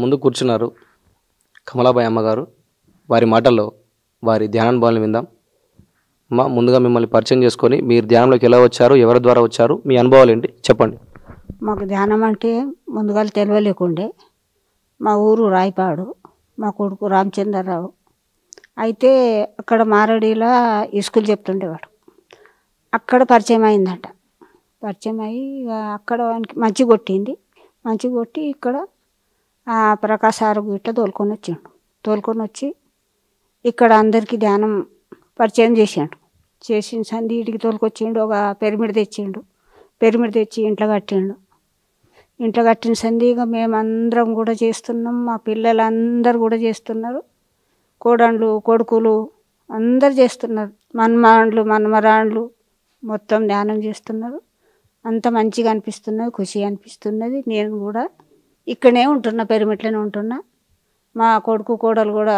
ముందు కూర్చున్నారు కమలాబాయి అమ్మగారు. వారి మాటల్లో వారి ధ్యానానుభవాలను విందాం. అమ్మ, ముందుగా మిమ్మల్ని పరిచయం చేసుకొని మీరు ధ్యానంలోకి ఎలా వచ్చారు, ఎవరి ద్వారా వచ్చారు, మీ అనుభవాలు ఏంటి చెప్పండి. మాకు ధ్యానం అంటే ముందుగా తెలియలేకుండే. మా ఊరు రాయపాడు, మా కొడుకు రామచంద్రరావు. అయితే అక్కడ మారడిలో స్కూల్ చెప్తుండేవాడు. అక్కడ పరిచయం అయిందంట. పరిచయం అయ్యి ఇక అక్కడ మంచి కొట్టింది. మంచి కొట్టి ఇక్కడ ప్రకాశ్ సారు ఇట్లా తోలుకొని వచ్చి ఇక్కడ అందరికీ ధ్యానం పరిచయం చేసిండు. చేసిన సంది ఇంటికి తోలుకొచ్చిండు. ఒక పిరమిడ్ తెచ్చి ఇంట్లో కట్టిండు. ఇంట్లో కట్టిన సంది ఇక మేమందరం కూడా చేస్తున్నాం. మా పిల్లలందరూ కూడా చేస్తున్నారు. కోడళ్ళు కొడుకులు అందరు చేస్తున్నారు. మనమరాండ్లు మొత్తం ధ్యానం చేస్తున్నారు. అంత మంచిగా అనిపిస్తున్నది, ఖుషి అనిపిస్తున్నది. నేను కూడా ఇక్కడనే ఉంటున్నా, పిరమిడ్లోనే ఉంటున్నా. మా కొడుకు కోడలు కూడా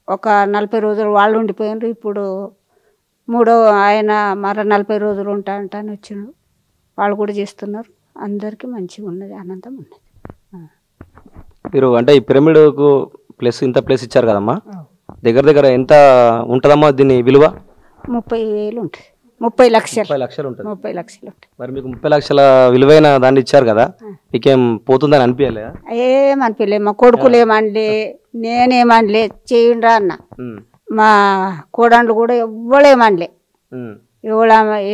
ఒక 40 రోజులు వాళ్ళు ఉండిపోయినారు. ఇప్పుడు మూడో ఆయన మర 40 రోజులు ఉంటా అని వచ్చిండు. వాళ్ళు కూడా చేస్తున్నారు. అందరికీ మంచిగా ఉన్నది, ఆనందం ఉన్నది. మీరు అంటే ఈ పిరమిడ్కు ఇంత ప్లేస్ ఇచ్చారు కదమ్మా, దగ్గర ఎంత ఉంటుందమ్మా దీని విలువ? 30,000 ఉంటుంది. 30 లక్షలు. 30 లక్షలు ఉంటుంది. 30 లక్షలు ఉంటుంది. మరి మీకు 30 లక్షల విలువైన దాన్ని ఇచ్చారు కదా, మీకేం పోతుందని అనిపించలేదా? ఏమనిపించలే. మా కొడుకులు ఏమనలే, నేనేమనలే, చేయండి అన్న. మా కోడళ్ళు కూడా ఎవ్వడేమనలే,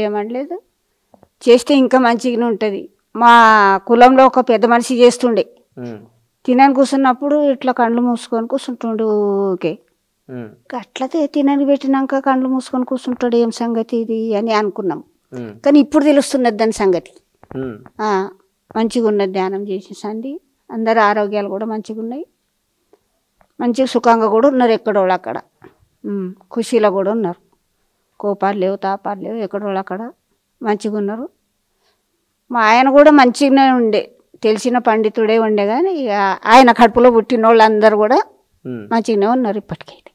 ఏమనలేదు. చేస్తే ఇంకా మంచిగానే ఉంటుంది. మా కులంలో ఒక పెద్ద మనిషి చేస్తుండే, తినని కూర్చున్నప్పుడు ఇట్లా కళ్ళు మూసుకొని కూర్చుంటుండు. ఓకే, అట్లా తినని పెట్టినాక కళ్ళు మూసుకొని కూర్చుంటాడు, ఏం సంగతి ఇది అని అనుకున్నాం. కానీ ఇప్పుడు తెలుస్తున్నది దాని సంగతి. మంచిగా ఉన్నది ధ్యానం చేసేసండి. అందరు ఆరోగ్యాలు కూడా మంచిగా ఉన్నాయి. మంచిగా సుఖంగా కూడా ఉన్నారు. ఎక్కడోళ్ళు అక్కడ ఖుషీలో కూడా ఉన్నారు. కోపాలు లేవు, తాపాలు లేవు. ఎక్కడోళ్ళు అక్కడ మంచిగా ఉన్నారు. మా ఆయన కూడా మంచిగానే ఉండే, తెలిసిన పండితుడే ఉండే. కానీ ఆయన కడుపులో పుట్టిన వాళ్ళు అందరూ కూడా మంచిగానే ఉన్నారు ఇప్పటికైతే.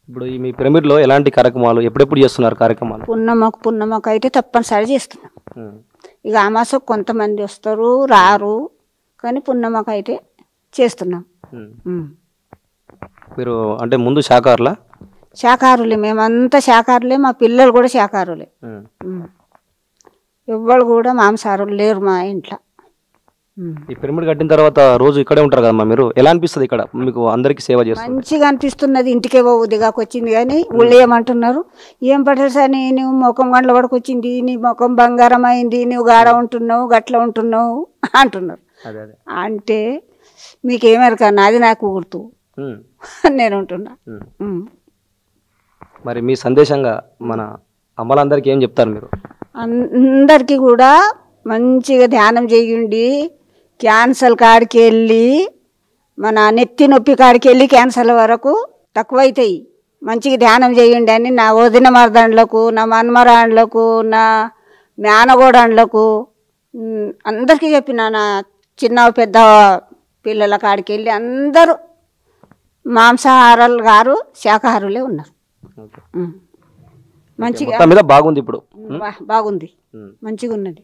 ఇప్పుడు మీ పిరమిడ్లో ఎలాంటి కార్యక్రమాలు ఎప్పుడెప్పుడు చేస్తున్నారు? కార్యక్రమాలు పున్నమ్మకు అయితే తప్పనిసరి చేస్తున్నాం. ఇక అమాసకు కొంతమంది వస్తారు, రారు. కానీ పున్నమ్మకు అయితే చేస్తున్నాం. మీరు అంటే ముందు శాకాహారులే, మేమంతా శాకాహారులే. మా పిల్లలు కూడా శాకాహారులే. ఎవ్వరు కూడా మాంసాహారులు లేరు మా ఇంట్లో. ఈ పిరమిడ్ కట్టిన తర్వాత రోజు ఇక్కడే ఉంటారు కదమ్మా, మీరు ఎలా అనిపిస్తుంది ఇక్కడ మీకు? అందరికి సేవ చేస్తారు, మంచిగా అనిపిస్తున్నది. ఇంటికే ఉదిగాకు వచ్చింది. కానీ ఊళ్ళో ఏమంటున్నారు, ఏం పట్టారు సార్, నువ్వు ముఖం గంటల వరకు వచ్చింది, నీ ముఖం బంగారం అయింది, నువ్వు గాడ ఉంటున్నావు, గట్ల ఉంటున్నావు అంటున్నారు. అంటే మీకేమెరక, నాది నాకు గుర్తు నేను ఉంటున్నా. మరి మీ సందేశంగా మన అమ్మలందరికీ ఏం చెప్తారు మీరు? అందరికీ కూడా మంచిగా ధ్యానం చేయండి. క్యాన్సర్ కాడికి వెళ్ళి, మన నెత్తి నొప్పి కాడికి వెళ్ళి క్యాన్సర్ల వరకు తక్కువైతాయి. మంచిగా ధ్యానం చేయండి అని నా వదిన మరదండ్లకు, నా మన్మరాండ్లకు, నా మేనగోడండ్లకు అందరికీ చెప్పిన. నా చిన్న పెద్ద పిల్లల కాడికి వెళ్ళి అందరూ మాంసాహారాలు గారు శాకాహారులే ఉన్నారు. మంచిగా బాగుంది, ఇప్పుడు బాగుంది, మంచిగా ఉన్నది.